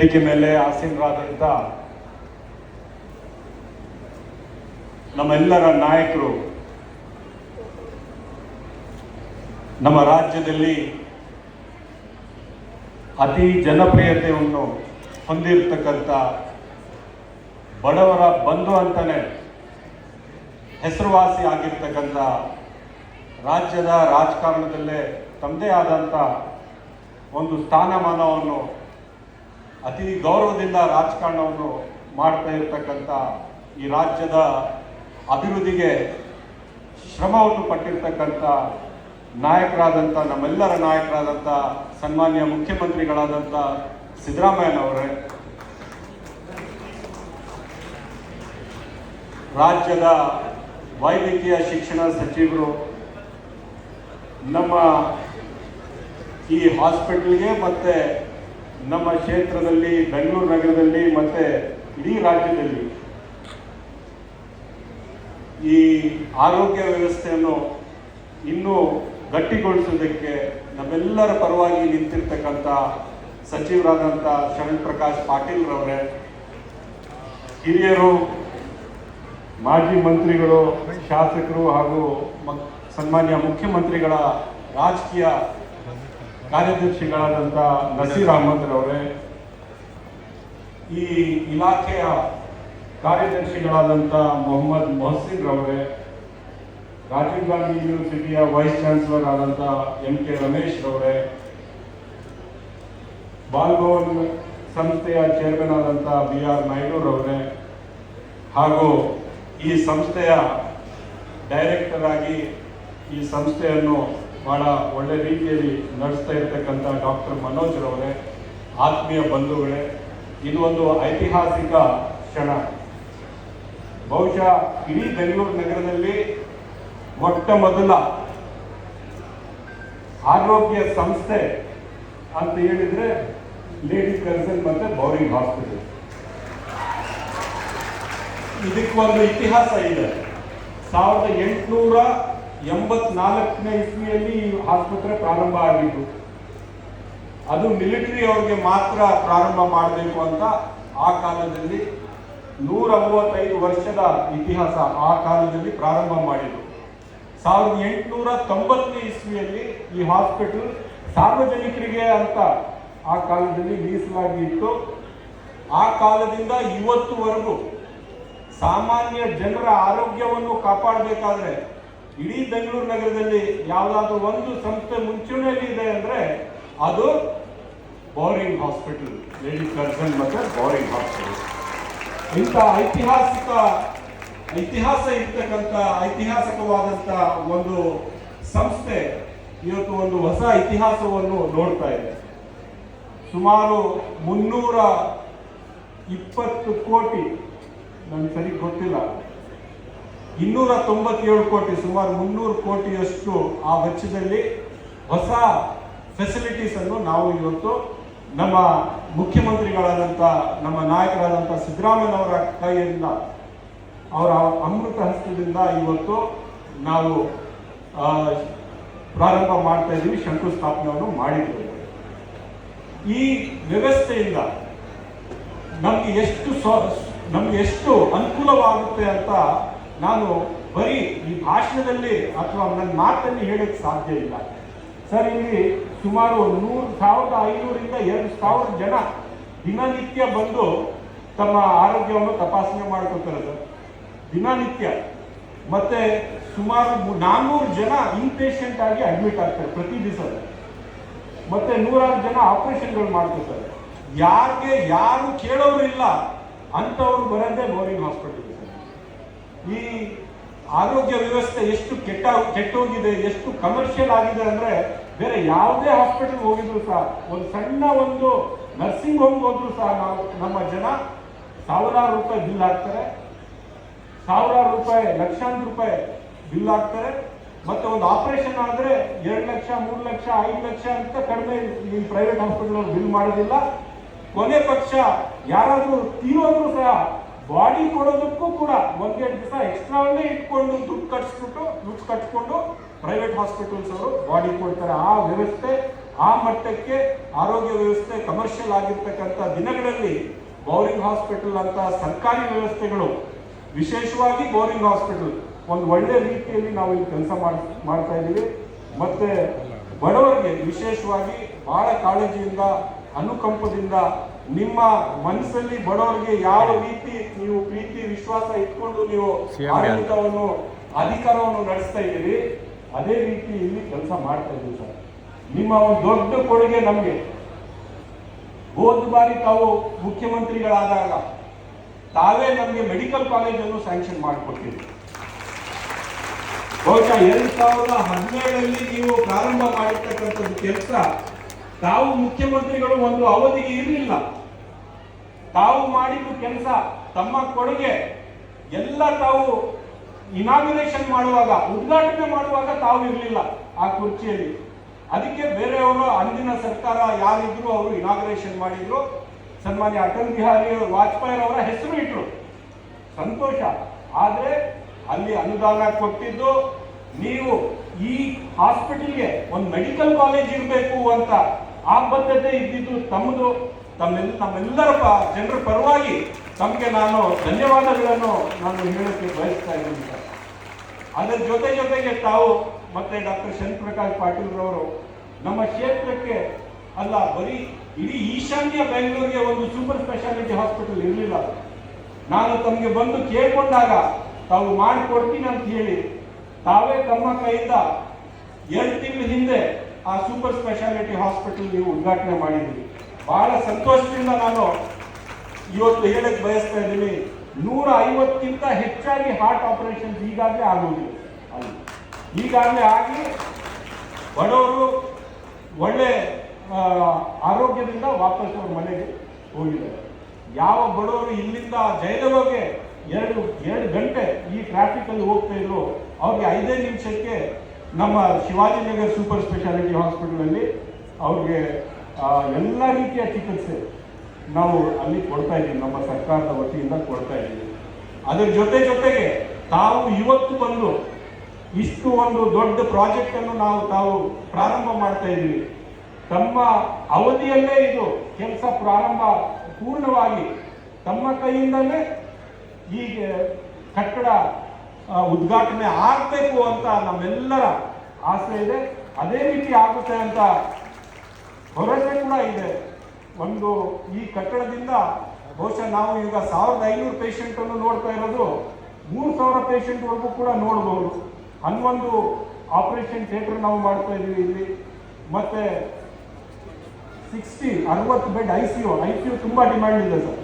ವೇದಿಕೆ ಮೇಲೆ ಆಸೀನರಾದಂಥ ನಮ್ಮೆಲ್ಲರ ನಾಯಕರು, ನಮ್ಮ ರಾಜ್ಯದಲ್ಲಿ ಅತಿ ಜನಪ್ರಿಯತೆಯನ್ನು ಹೊಂದಿರತಕ್ಕಂಥ ಬಡವರ ಬಂಧು ಅಂತಾನೆ ಹೆಸರುವಾಸಿ ಆಗಿರ್ತಕ್ಕಂಥ ರಾಜ್ಯದ ರಾಜಕಾರಣದಲ್ಲೇ ತಮ್ಮದೇ ಆದಂಥ ಒಂದು ಸ್ಥಾನಮಾನವನ್ನು ಅತಿ ಗೌರವದಿಂದ ರಾಜಕಾರಣವನ್ನು ಮಾಡ್ತಾ ಇರತಕ್ಕಂಥ ಈ ರಾಜ್ಯದ ಅಭಿವೃದ್ಧಿಗೆ ಶ್ರಮವನ್ನು ಪಟ್ಟಿರ್ತಕ್ಕಂಥ ನಾಯಕರಾದಂಥ ನಮ್ಮೆಲ್ಲರ ನಾಯಕರಾದಂಥ ಸನ್ಮಾನ್ಯ ಮುಖ್ಯಮಂತ್ರಿಗಳಾದಂಥ ಸಿದ್ದರಾಮಯ್ಯನವರೇ, ರಾಜ್ಯದ ವೈದ್ಯಕೀಯ ಶಿಕ್ಷಣ ಸಚಿವರು, ನಮ್ಮ ಈ ಹಾಸ್ಪಿಟಲ್ಗೆ ಮತ್ತು ನಮ್ಮ ಕ್ಷೇತ್ರದಲ್ಲಿ ಬೆಂಗಳೂರು ನಗರದಲ್ಲಿ ಮತ್ತು ಇಡೀ ರಾಜ್ಯದಲ್ಲಿ ಈ ಆರೋಗ್ಯ ವ್ಯವಸ್ಥೆಯನ್ನು ಇನ್ನೂ ಗಟ್ಟಿಗೊಳಿಸೋದಕ್ಕೆ ನಮ್ಮೆಲ್ಲರ ಪರವಾಗಿ ನಿಂತಿರ್ತಕ್ಕಂಥ ಸಚಿವರಾದಂಥ ಶರಣ್ ಪ್ರಕಾಶ್ ಪಾಟೀಲ್ರವರೇ, ಹಿರಿಯರು, ಮಾಜಿ ಮಂತ್ರಿಗಳು, ಶಾಸಕರು ಹಾಗೂ ಸನ್ಮಾನ್ಯ ಮುಖ್ಯಮಂತ್ರಿಗಳ ರಾಜಕೀಯ ಕಾರ್ಯದರ್ಶಿಗಳಾದಂಥ ನಸೀರ್ ಅಹಮದ್ರವರೇ, ಈ ಇಲಾಖೆಯ ಕಾರ್ಯದರ್ಶಿಗಳಾದಂಥ ಮೊಹಮ್ಮದ್ ಮೊಹಸಿನ್ ರವರೇ, ರಾಜೀವ್ ಗಾಂಧಿ ಯೂನಿವರ್ಸಿಟಿಯ ವೈಸ್ ಚಾನ್ಸಲರ್ ಆದಂಥ MK ರಮೇಶ್ ರವರೇ, ಬಾಲ್ಭವನ್ ಸಂಸ್ಥೆಯ ಚೇರ್ಮನ್ ಆದಂಥ BR ನಾಯ್ಡು ರವರೇ, ಹಾಗೂ ಈ ಸಂಸ್ಥೆಯ ಡೈರೆಕ್ಟರ್ ಆಗಿ ಈ ಸಂಸ್ಥೆಯನ್ನು ಬಹಳ ಒಳ್ಳೆ ರೀತಿಯಲ್ಲಿ ನಡೆಸ್ತಾ ಇರ್ತಕ್ಕಂಥ ಡಾಕ್ಟರ್ ಮನೋಜ್ ರವರೇ, ಆತ್ಮೀಯ ಬಂಧುಗಳೇ, ಇದು ಒಂದು ಐತಿಹಾಸಿಕ ಕ್ಷಣ. ಬಹುಶಃ ಇಡೀ ಬೆಂಗಳೂರು ನಗರದಲ್ಲಿ ಮೊಟ್ಟ ಮೊದಲ ಆರೋಗ್ಯ ಸಂಸ್ಥೆ ಅಂತ ಹೇಳಿದ್ರೆ ಲೇಡಿ ಕರ್ಸನ್ ಮತ್ತೆ ಬೌರಿಂಗ್ ಹಾಸ್ಪಿಟಲ್. ಇದಕ್ಕೊಂದು ಇತಿಹಾಸ ಇದೆ. 1884ನೇ ಇಸ್ವಿಯಲ್ಲಿ ಈ ಆಸ್ಪತ್ರೆ ಪ್ರಾರಂಭ ಆಗಿತ್ತು. ಅದು ಮಿಲಿಟರಿ ಅವ್ರಿಗೆ ಮಾತ್ರ ಪ್ರಾರಂಭ ಮಾಡಬೇಕು ಅಂತ ಆ ಕಾಲದಲ್ಲಿ 135 ವರ್ಷದ ಇತಿಹಾಸ ಆ ಕಾಲದಲ್ಲಿ ಪ್ರಾರಂಭ ಮಾಡಿದ್ರು. 1890ನೇ ಇಸ್ವಿಯಲ್ಲಿ ಈ ಹಾಸ್ಪಿಟಲ್ ಸಾರ್ವಜನಿಕರಿಗೆ ಅಂತ ಆ ಕಾಲದಲ್ಲಿ ಮೀಸಲಾಗಿ ಇತ್ತು. ಆ ಕಾಲದಿಂದ ಇವತ್ತುವರೆಗೂ ಸಾಮಾನ್ಯ ಜನರ ಆರೋಗ್ಯವನ್ನು ಕಾಪಾಡಬೇಕಾದ್ರೆ ಇಡೀ ಬೆಂಗಳೂರು ನಗರದಲ್ಲಿ ಯಾವುದಾದ್ರೂ ಒಂದು ಸಂಸ್ಥೆ ಮುಂಚೂಣಿಯಲ್ಲಿ ಇದೆ ಅಂದ್ರೆ ಅದು ಬೌರಿಂಗ್ ಹಾಸ್ಪಿಟಲ್, ಲೇಡಿ ಕರ್ಸನ್ ಮತ್ತೆ ಬೌರಿಂಗ್ ಹಾಸ್ಪಿಟಲ್. ಇಂಥ ಇತಿಹಾಸ ಇರ್ತಕ್ಕಂಥ ಐತಿಹಾಸಿಕವಾದಂಥ ಒಂದು ಸಂಸ್ಥೆ ಇವತ್ತು ಒಂದು ಹೊಸ ಇತಿಹಾಸವನ್ನು ನೋಡ್ತಾ ಇದೆ. ಸುಮಾರು 320 ಕೋಟಿ, ನನಗೆ ಸರಿ ಗೊತ್ತಿಲ್ಲ, 297 ಕೋಟಿ, ಸುಮಾರು 300 ಕೋಟಿಯಷ್ಟು ಆ ವೆಚ್ಚದಲ್ಲಿ ಹೊಸ ಫೆಸಿಲಿಟೀಸ್ ಅನ್ನು ನಾವು ಇವತ್ತು ನಮ್ಮ ಮುಖ್ಯಮಂತ್ರಿಗಳಾದಂಥ ನಮ್ಮ ನಾಯಕರಾದಂಥ ಸಿದ್ದರಾಮಯ್ಯನವರ ಕೈಯಿಂದ, ಅವರ ಅಮೃತ ಹಸ್ತದಿಂದ ಇವತ್ತು ನಾವು ಪ್ರಾರಂಭ ಮಾಡ್ತಾ ಇದ್ದೀವಿ, ಶಂಕುಸ್ಥಾಪನೆಯನ್ನು ಮಾಡಿದ್ದೇವೆ. ಈ ವ್ಯವಸ್ಥೆಯಿಂದ ನಮ್ಗೆ ಎಷ್ಟು ಅನುಕೂಲವಾಗುತ್ತೆ ಅಂತ ನಾನು ಬರೀ ಈ ಭಾಷಣದಲ್ಲಿ ಅಥವಾ ನನ್ನ ಮಾತಲ್ಲಿ ಹೇಳಕ್ಕೆ ಸಾಧ್ಯ ಇಲ್ಲ ಸರ್. ಇಲ್ಲಿ ಸುಮಾರು 1,500ರಿಂದ 2,000 ಜನ ದಿನನಿತ್ಯ ಬಂದು ತಮ್ಮ ಆರೋಗ್ಯವನ್ನು ತಪಾಸಣೆ ಮಾಡ್ಕೊತಾರೆ ಸರ್, ದಿನನಿತ್ಯ. ಮತ್ತೆ ಸುಮಾರು 400 ಜನ ಇನ್ಪೇಷಂಟ್ ಆಗಿ ಅಡ್ಮಿಟ್ ಆಗ್ತಾರೆ ಪ್ರತಿ ದಿವಸ. ಮತ್ತೆ 106 ಜನ ಆಪರೇಷನ್ಗಳು ಮಾಡ್ಕೊತಾರೆ. ಯಾರು ಕೇಳೋರಿಲ್ಲ ಅಂತವ್ರು ಬರೋದೇ ಬೌರಿಂಗ್ ಹಾಸ್ಪಿಟಲ್. ಈ ಆರೋಗ್ಯ ವ್ಯವಸ್ಥೆ ಎಷ್ಟು ಕೆಟ್ಟೋಗಿದೆ, ಎಷ್ಟು ಕಮರ್ಷಿಯಲ್ ಆಗಿದೆ ಅಂದ್ರೆ ಬೇರೆ ಯಾವುದೇ ಹಾಸ್ಪಿಟಲ್ ಹೋಗಿದ್ರು ಸಹ, ಒಂದು ಸಣ್ಣ ಒಂದು ನರ್ಸಿಂಗ್ ಹೋಮ್ ಹೋದ್ರು ಸಹ ನಮ್ಮ ಜನ ಸಾವಿರಾರು ರೂಪಾಯಿ ಬಿಲ್ ಹಾಕ್ತಾರೆ, ಸಾವಿರಾರು ರೂಪಾಯಿ, ಲಕ್ಷಾಂತರ ರೂಪಾಯಿ ಬಿಲ್ ಹಾಕ್ತಾರೆ. ಮತ್ತೆ ಒಂದು ಆಪರೇಷನ್ ಆದ್ರೆ 2 ಲಕ್ಷ, 3 ಲಕ್ಷ, 5 ಲಕ್ಷ ಅಂತ ಕಡಿಮೆ ಈ ಪ್ರೈವೇಟ್ ಹಾಸ್ಪಿಟಲ್ ಬಿಲ್ ಮಾಡೋದಿಲ್ಲ. ಕೊನೆ ಪಕ್ಷ ಯಾರಾದ್ರೂ ತೀರೋದ್ರೂ ಸಹ ಬಾಡಿ ಕೊಡೋದಕ್ಕೂ ಕೂಡ 1-2 ದಿವಸ ಎಕ್ಸ್ಟ್ರಾವನ್ನೇ ಇಟ್ಕೊಂಡು ದುಡ್ಡು ಕಟ್ಸ್ಕೊಂಡು ಪ್ರೈವೇಟ್ ಹಾಸ್ಪಿಟಲ್ಸ್ ಅವರು ಬಾಡಿ ಕೊಡ್ತಾರೆ. ಆ ವ್ಯವಸ್ಥೆ, ಆ ಆ ಮಟ್ಟಕ್ಕೆ ಆರೋಗ್ಯ ವ್ಯವಸ್ಥೆ ಕಮರ್ಷಿಯಲ್ ಆಗಿರ್ತಕ್ಕಂಥ ದಿನಗಳಲ್ಲಿ ಬೌರಿಂಗ್ ಹಾಸ್ಪಿಟಲ್ ಅಂತ ಸರ್ಕಾರಿ ವ್ಯವಸ್ಥೆಗಳು, ವಿಶೇಷವಾಗಿ ಬೌರಿಂಗ್ ಹಾಸ್ಪಿಟಲ್ ಒಂದು ಒಳ್ಳೆ ರೀತಿಯಲ್ಲಿ ನಾವು ಇಲ್ಲಿ ಕೆಲಸ ಮಾಡ್ತಾ ಇದ್ದೀವಿ. ಮತ್ತೆ ಬಡವರಿಗೆ ವಿಶೇಷವಾಗಿ ಬಹಳ ಕಾಳಜಿಯಿಂದ, ಅನುಕಂಪದಿಂದ, ನಿಮ್ಮ ಮನಸ್ಸಲ್ಲಿ ಬಡವರಿಗೆ ಯಾವ ರೀತಿ ನೀವು ಪ್ರೀತಿ ವಿಶ್ವಾಸ ಇಟ್ಕೊಂಡು ನೀವು ಆಡಳಿತವನ್ನು ಅಧಿಕಾರವನ್ನು ನಡೆಸ್ತಾ ಇದ್ದೀರಿ, ಅದೇ ರೀತಿ ಇಲ್ಲಿ ಕೆಲಸ ಮಾಡ್ತಾ ಇದ್ದೀವಿ ಸರ್. ನಿಮ್ಮ ಒಂದು ದೊಡ್ಡ ಕೊಡುಗೆ ನಮಗೆ. ಹೋದ ಬಾರಿ ತಾವು ಮುಖ್ಯಮಂತ್ರಿಗಳಾದಾಗ ತಾವೇ ನಮಗೆ ಮೆಡಿಕಲ್ ಕಾಲೇಜನ್ನು ಸ್ಯಾಂಕ್ಷನ್ ಮಾಡಿಕೊಟ್ಟಿದ್ರಿ. ಬಹುಶಃ 2017 ನೀವು ಪ್ರಾರಂಭ ಮಾಡಿರ್ತಕ್ಕಂಥದ್ದು ಕೆಲಸ, ತಾವು ಮುಖ್ಯಮಂತ್ರಿಗಳು ಒಂದು ಅವಧಿಗೆ ಇರಲಿಲ್ಲ. ತಾವು ಮಾಡಿದ್ದು ಕೆಲಸ, ತಮ್ಮ ಕೊಡುಗೆ ಎಲ್ಲ ತಾವು ಇನಾಗ್ಯುರೇಷನ್ ಮಾಡುವಾಗ, ಉದ್ಘಾಟನೆ ಮಾಡುವಾಗ ತಾವು ಇರಲಿಲ್ಲ ಆ ಕುರ್ಚಿಯಲ್ಲಿ. ಅದಕ್ಕೆ ಬೇರೆಯವರು, ಅಂದಿನ ಸರ್ಕಾರ ಯಾರಿದ್ರು ಅವರು ಇನಾಗ್ಯುರೇಷನ್ ಮಾಡಿದ್ರು. ಸನ್ಮಾನ್ಯ ಅಟಲ್ ಬಿಹಾರಿ ವಾಜಪೇಯಿ ಅವರ ಹೆಸರು ಇಟ್ರು, ಸಂತೋಷ. ಆದ್ರೆ ಅಲ್ಲಿ ಅನುದಾನ ಕೊಟ್ಟಿದ್ದು ನೀವು ಈ ಹಾಸ್ಪಿಟಲ್ಗೆ ಒಂದು ಮೆಡಿಕಲ್ ಕಾಲೇಜ್ ಇರಬೇಕು ಅಂತ ಆ ಬದ್ಧತೆ ಇದ್ದಿದ್ದು ತಮ್ಮದು. ನಮ್ಮೆಲ್ಲರ ಜನರ ಪರವಾಗಿ ತಮಗೆ ನಾನು ಧನ್ಯವಾದಗಳನ್ನು ಹೇಳಕ್ಕೆ ಬಯಸ್ತಾ ಇದ್ದೀನಿ ಸರ್. ಅದರ ಜೊತೆಗೆ ತಾವು ಮತ್ತೆ ಡಾಕ್ಟರ್ ಶಂಕರಪ್ರಕಾಶ್ ಪಾಟೀಲ್ ರವರು ನಮ್ಮ ಕ್ಷೇತ್ರಕ್ಕೆ ಅಲ್ಲ, ಬರೀ ಇಡೀ ಈಶಾನ್ಯ ಬೆಂಗಳೂರಿಗೆ ಒಂದು ಸೂಪರ್ ಸ್ಪೆಷಾಲಿಟಿ ಹಾಸ್ಪಿಟಲ್ ಇರಲಿಲ್ಲ. ನಾನು ತಮಗೆ ಬಂದು ಕೇಳ್ಕೊಂಡಾಗ ತಾವು ಮಾಡಿಕೊಡ್ತೀನಿ ಅಂತ ಹೇಳಿ ತಾವೇ ತಮ್ಮ ಕೈಯಿಂದ 2 ತಿಂಗಳ ಹಿಂದೆ ಆ ಸೂಪರ್ ಸ್ಪೆಷಾಲಿಟಿ ಹಾಸ್ಪಿಟಲ್ ನೀವು ಉದ್ಘಾಟನೆ ಮಾಡಿದ್ದೀವಿ. ಬಹಳ ಸಂತೋಷದಿಂದ ನಾನು ಇವತ್ತು ಹೇಳಕ್ಕೆ ಬಯಸ್ತಾ ಇದ್ದೀನಿ, 150ಕ್ಕಿಂತ ಹೆಚ್ಚಾಗಿ ಹಾರ್ಟ್ ಆಪರೇಷನ್ಸ್ ಈಗಾಗಲೇ ಆಗುವುದಿಲ್ಲ. ಈಗಾಗಲೇ ಆಗಿ ಬಡವರು ಒಳ್ಳೆ ಆರೋಗ್ಯದಿಂದ ವಾಪಸ್ ಅವ್ರ ಮನೆಗೆ ಹೋಗಿದ್ದಾರೆ. ಯಾವ ಬಡವರು ಇಲ್ಲಿಂದ ಜಯದೇವಗೆ 2 ಗಂಟೆ ಈ ಟ್ರಾಫಿಕ್ ಅಲ್ಲಿ ಹೋಗ್ತಾ ಇದ್ರು, ಅವ್ರಿಗೆ 5 ನಿಮಿಷಕ್ಕೆ ನಮ್ಮ ಶಿವಾಜಿನಗರ್ ಸೂಪರ್ ಸ್ಪೆಷಾಲಿಟಿ ಹಾಸ್ಪಿಟಲ್ ಅಲ್ಲಿ ಅವ್ರಿಗೆ ಎಲ್ಲ ರೀತಿಯ ಚಿಕಿತ್ಸೆ ನಾವು ಅಲ್ಲಿ ಕೊಡ್ತಾ ಇದ್ದೀವಿ, ನಮ್ಮ ಸರ್ಕಾರದ ವತಿಯಿಂದ ಕೊಡ್ತಾ ಇದ್ದೀವಿ. ಅದರ ಜೊತೆಗೆ ತಾವು ಇವತ್ತು ಬಂದು ಇಷ್ಟು ಒಂದು ದೊಡ್ಡ ಪ್ರಾಜೆಕ್ಟ್ ಅನ್ನು ತಾವು ಪ್ರಾರಂಭ ಮಾಡ್ತಾ ಇದ್ದೀವಿ. ತಮ್ಮ ಅವಧಿಯಲ್ಲೇ ಇದು ಕೆಲಸ ಪೂರ್ಣವಾಗಿ ತಮ್ಮ ಕೈಯಿಂದಲೇ ಈಗ ಕಟ್ಟಡ ಉದ್ಘಾಟನೆ ಆಗಬೇಕು ಅಂತ ನಮ್ಮೆಲ್ಲರ ಆಸೆ ಇದೆ. ಅದೇ ರೀತಿ ಆಗುತ್ತೆ ಅಂತ ಭರವಸೆ ಕೂಡ ಇದೆ. ಒಂದು ಈ ಕಟ್ಟಡದಿಂದ ಬಹುಶಃ ನಾವು ಈಗ 1500 ಪೇಷಂಟ್ ಅನ್ನು ನೋಡ್ತಾ ಇರೋದು 3000 ಪೇಷಂಟ್ ವರೆಗೂ ಕೂಡ ನೋಡಬಹುದು. 11 ಆಪರೇಷನ್ ಥಿಯೇಟರ್ ನಾವು ಮಾಡ್ತಾ ಇದೀವಿ ಇಲ್ಲಿ. ಮತ್ತೆ 60 ಬೆಡ್ ಐಸಿಯು ತುಂಬಾ ಡಿಮ್ಯಾಂಡ್ ಇದೆ sir.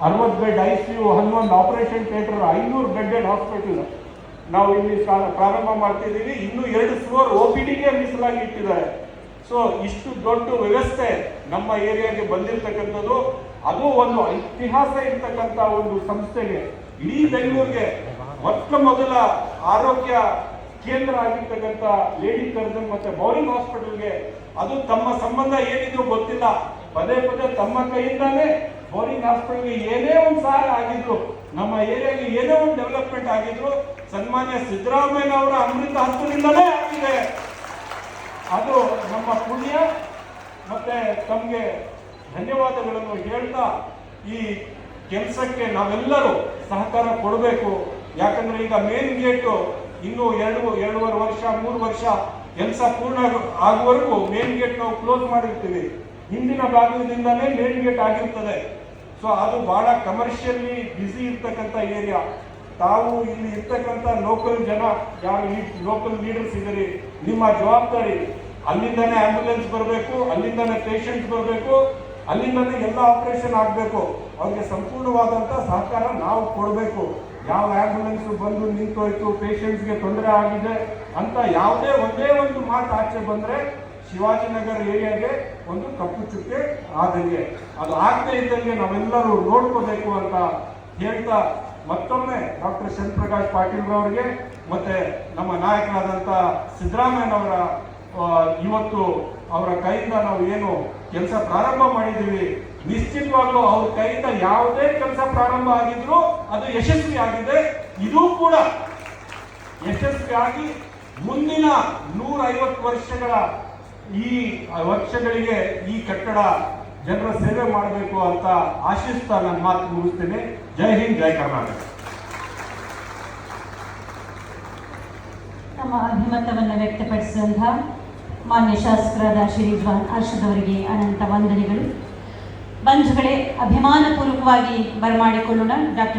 60 bed ICU, 11 operation theatre, 500 bedded hospital ನಾವು ಇಲ್ಲಿ ಪ್ರಾರಂಭ ಮಾಡ್ತಾ ಇದ್ದೀವಿ. ಇನ್ನು 2 ಫ್ಲೋರ್ OPDಗೆ ಮೀಸಲಾಗಿ ಇಟ್ಟಿದ್ದಾರೆ. ಸೊ ಇಷ್ಟು ದೊಡ್ಡ ವ್ಯವಸ್ಥೆ ನಮ್ಮ ಏರಿಯಾಗೆ ಬಂದಿರತಕ್ಕಂಥದ್ದು, ಅದು ಒಂದು ಇತಿಹಾಸ ಇರ್ತಕ್ಕಂಥ ಒಂದು ಸಂಸ್ಥೆಗೆ, ಇಡೀ ಬೆಂಗಳೂರಿಗೆ ಮೊಟ್ಟ ಮೊದಲ ಆರೋಗ್ಯ ಕೇಂದ್ರ ಆಗಿರ್ತಕ್ಕಂಥ ಲೇಡಿ ಕರ್ಜನ್ ಮತ್ತೆ ಬೌರಿಂಗ್ ಹಾಸ್ಪಿಟಲ್ಗೆ ಅದು ತಮ್ಮ ಸಂಬಂಧ ಏನಿದ್ರು ಗೊತ್ತಿಲ್ಲ, ಪದೇ ತಮ್ಮ ಕೈಯಿಂದಾನೇ ಬೌರಿಂಗ್ ಹಾಸ್ಪಿಟಲ್ಗೆ ಏನೇ ಒಂದು ಸಹಾಯ ಆಗಿದ್ರು, ನಮ್ಮ ಏರಿಯಾಗೆ ಏನೇ ಒಂದು ಡೆವಲಪ್ಮೆಂಟ್ ಆಗಿದ್ರು ಸನ್ಮಾನ್ಯ ಸಿದ್ದರಾಮಯ್ಯ ಅವರ ಅಮೃತ ಹಸ್ತದಿಂದಲೇ ಆಗಿದೆ. ಅದು ನಮ್ಮ ಪುಣ್ಯ. ಮತ್ತೆ ತಮಗೆ ಧನ್ಯವಾದಗಳನ್ನು ಹೇಳ್ತಾ ಈ ಕೆಲಸಕ್ಕೆ ನಾವೆಲ್ಲರೂ ಸಹಕಾರ ಕೊಡಬೇಕು. ಯಾಕಂದ್ರೆ ಈಗ ಮೇನ್ ಗೇಟು ಇನ್ನು 2.5 ವರ್ಷ 3 ವರ್ಷ ಕೆಲಸ ಪೂರ್ಣ ಆಗುವವರೆಗೂ ಮೇನ್ ಗೇಟ್ ನಾವು ಕ್ಲೋಸ್ ಮಾಡಿರ್ತೀವಿ. ಹಿಂದಿನ ಭಾಗದಿಂದಲೇ ಮೇನ್ ಗೇಟ್ ಆಗಿರ್ತದೆ. ಸೊ ಅದು ಬಹಳ ಕಮರ್ಷಿಯಲಿ ಬ್ಯುಸಿ ಇರ್ತಕ್ಕಂಥ ಏರಿಯಾ. ತಾವು ಇಲ್ಲಿ ಇರ್ತಕ್ಕಂಥ ಲೋಕಲ್ ಜನ, ಯಾರು ಲೋಕಲ್ ಲೀಡರ್ಸ್ ಇದ್ದೀರಿ, ನಿಮ್ಮ ಜವಾಬ್ದಾರಿ ಅಲ್ಲಿಂದಾನೇ ಆಂಬ್ಯುಲೆನ್ಸ್ ಬರಬೇಕು, ಅಲ್ಲಿಂದಾನೇ ಪೇಷಂಟ್ಸ್ ಬರಬೇಕು, ಅಲ್ಲಿಂದಾನೇ ಎಲ್ಲ ಆಪರೇಷನ್ ಆಗಬೇಕು. ಅವ್ರಿಗೆ ಸಂಪೂರ್ಣವಾದಂಥ ಸಹಕಾರ ನಾವು ಕೊಡಬೇಕು. ಯಾವ ಆಂಬ್ಯುಲೆನ್ಸ್ ಬಂದು ನಿಂತೋಯ್ತು, ಪೇಷಂಟ್ಸ್ಗೆ ತೊಂದರೆ ಆಗಿದೆ ಅಂತ ಒಂದೇ ಒಂದು ಮಾತು ಆಚೆ ಬಂದ್ರೆ ಶಿವಾಜಿನಗರ ಏರಿಯಾಗೆ ಒಂದು ಕಪ್ಪು ಚುಕ್ಕೆ ಆದಂಗೆ, ಅದು ಆಗದೆ ಇದ್ದಂಗೆ ನಾವೆಲ್ಲರೂ ನೋಡ್ಕೋಬೇಕು ಅಂತ ಹೇಳ್ತಾ ಮತ್ತೊಮ್ಮೆ ಡಾಕ್ಟರ್ ಶಂಕರಪ್ರಕಾಶ್ ಪಾಟೀಲ್ ರವರಿಗೆ ಮತ್ತೆ ನಮ್ಮ ನಾಯಕರಾದಂಥ ಸಿದ್ದರಾಮಯ್ಯನವರ ಇವತ್ತು ಅವರ ಕೈಯಿಂದ ನಾವು ಏನು ಕೆಲಸ ಪ್ರಾರಂಭ ಮಾಡಿದ್ದೀವಿ, ನಿಶ್ಚಿತವಾಗ್ಲೂ ಅವ್ರ ಕೈಯಿಂದ ಯಾವುದೇ ಕೆಲಸ ಪ್ರಾರಂಭ ಆಗಿದ್ರು ಅದು ಯಶಸ್ವಿ ಆಗಿದೆ. ಇದು ಕೂಡ ಯಶಸ್ವಿಯಾಗಿ ಮುಂದಿನ 150 ವರ್ಷಗಳ ಈ ವರ್ಷಗಳಿಗೆ ಈ ಕಟ್ಟಡ ಜನರ ಸೇವೆ ಮಾಡಬೇಕು ಅಂತ ಆಶಿಸ್ತಾ ನನ್ನ ಮಾತು ಮುಗಿಸ್ತೇನೆ. ಜೈ ಹಿಂದ್, ಜೈ ಕರ್ನಾಟಕ. ನಮ್ಮ ಅಭಿಮತವನ್ನು ವ್ಯಕ್ತಪಡಿಸಿದಂತಹ ಮಾನ್ಯ ಶಾಸಕರಾದ ಶ್ರೀ ರಿಜ್ವಾನ್ ಅರ್ಷದ್ ಅವರಿಗೆ ಅನಂತ ವಂದನೆಗಳು. ಬಂಧುಗಳೇ, ಅಭಿಮಾನಪೂರ್ವಕವಾಗಿ ಬರಮಾಡಿಕೊಳ್ಳೋಣ ಡಾಕ್ಟರ್